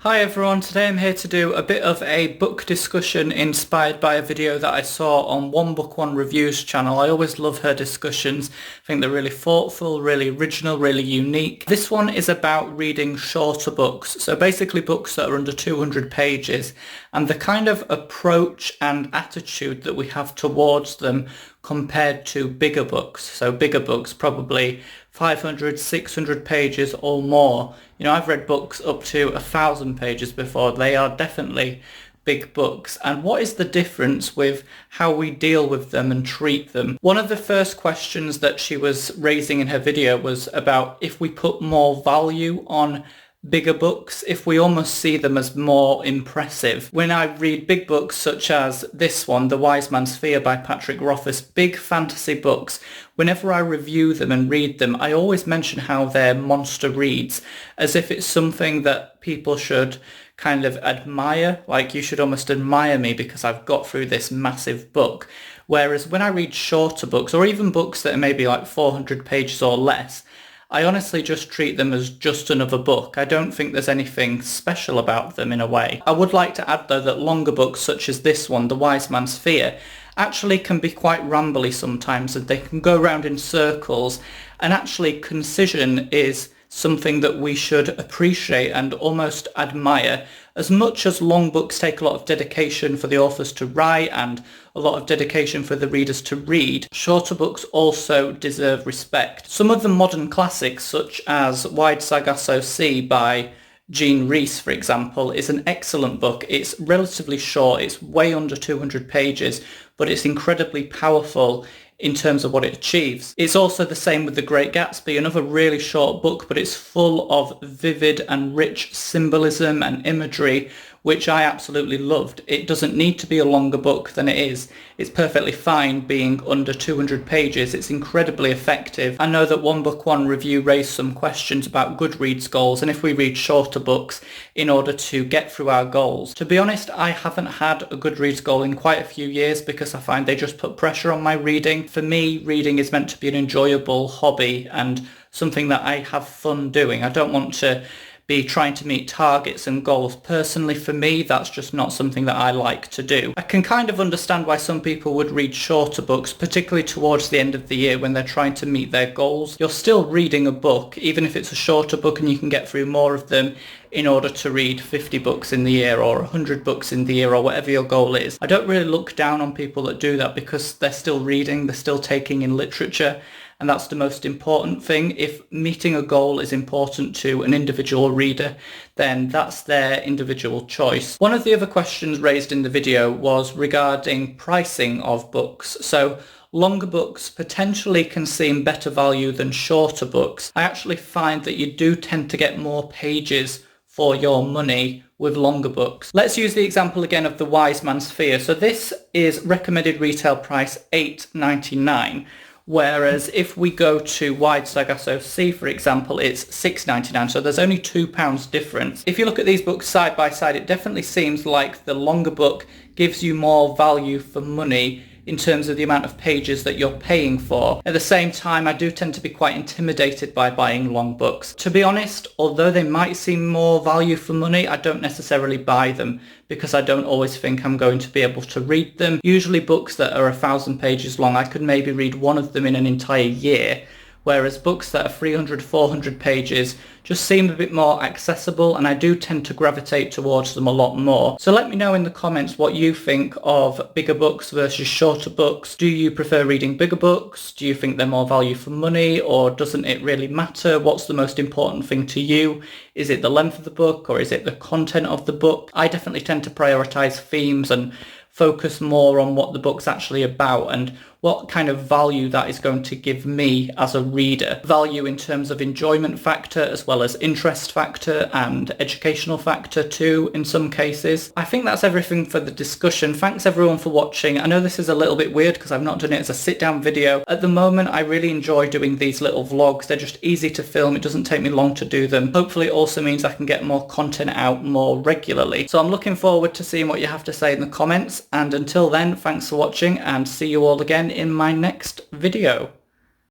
Hi everyone, today I'm here to do a bit of a book discussion inspired by a video that I saw on 1book1review's channel. I always love her discussions. I think they're really thoughtful, really original, really unique. This one is about reading shorter books, so basically books that are under 200 pages, and the kind of approach and attitude that we have towards them compared to bigger books. So bigger books, probably 500, 600 pages or more. You know, I've read books up to 1,000 pages before. They are definitely big books. And what is the difference with how we deal with them and treat them? One of the first questions that she was raising in her video was about if we put more value on bigger books, if we almost see them as more impressive. When I read big books such as this one, The Wise Man's Fear by Patrick Rothfuss, big fantasy books, whenever I review them and read them, I always mention how they're monster reads, as if it's something that people should kind of admire, like you should almost admire me because I've got through this massive book. Whereas when I read shorter books, or even books that are maybe like 400 pages or less, I honestly just treat them as just another book. I don't think there's anything special about them in a way. I would like to add though that longer books such as this one, The Wise Man's Fear, actually can be quite rambly sometimes, and they can go around in circles, and actually concision is something that we should appreciate and almost admire. As much as long books take a lot of dedication for the authors to write and a lot of dedication for the readers to read, shorter books also deserve respect. Some of the modern classics, such as Wide Sargasso Sea by Rhys, for example, is an excellent book. It's relatively short, it's way under 200 pages, but it's incredibly powerful in terms of what it achieves. It's also the same with The Great Gatsby, another really short book, but it's full of vivid and rich symbolism and imagery, which I absolutely loved. It doesn't need to be a longer book than it is. It's perfectly fine being under 200 pages. It's incredibly effective. I know that 1book1review raised some questions about Goodreads goals and if we read shorter books in order to get through our goals. To be honest, I haven't had a Goodreads goal in quite a few years because I find they just put pressure on my reading. For me, reading is meant to be an enjoyable hobby and something that I have fun doing. I don't want to be trying to meet targets and goals. Personally, for me, that's just not something that I like to do. I can kind of understand why some people would read shorter books, particularly towards the end of the year when they're trying to meet their goals. You're still reading a book, even if it's a shorter book and you can get through more of them in order to read 50 books in the year or 100 books in the year or whatever your goal is. I don't really look down on people that do that because they're still reading, they're still taking in literature, and that's the most important thing. If meeting a goal is important to an individual reader, then that's their individual choice. One of the other questions raised in the video was regarding pricing of books. So longer books potentially can seem better value than shorter books. I actually find that you do tend to get more pages for your money with longer books. Let's use the example again of The Wise Man's Fear. So this is recommended retail price $8.99. Whereas if we go to Wide Sargasso Sea, for example, it's $6.99, so there's only £2 difference. If you look at these books side by side, it definitely seems like the longer book gives you more value for money in terms of the amount of pages that you're paying for. At the same time, I do tend to be quite intimidated by buying long books. To be honest, although they might seem more value for money, I don't necessarily buy them because I don't always think I'm going to be able to read them. Usually books that are 1,000 pages long, I could maybe read one of them in an entire year, whereas books that are 300, 400 pages just seem a bit more accessible, and I do tend to gravitate towards them a lot more. So let me know in the comments what you think of bigger books versus shorter books. Do you prefer reading bigger books? Do you think they're more value for money, or doesn't it really matter? What's the most important thing to you? Is it the length of the book, or is it the content of the book? I definitely tend to prioritize themes and focus more on what the book's actually about and what kind of value that is going to give me as a reader. Value in terms of enjoyment factor as well as interest factor and educational factor too in some cases. I think that's everything for the discussion. Thanks everyone for watching. I know this is a little bit weird because I've not done it as a sit down video. At the moment I really enjoy doing these little vlogs. They're just easy to film. It doesn't take me long to do them. Hopefully it also means I can get more content out more regularly. So I'm looking forward to seeing what you have to say in the comments, and until then, thanks for watching and see you all again in my next video.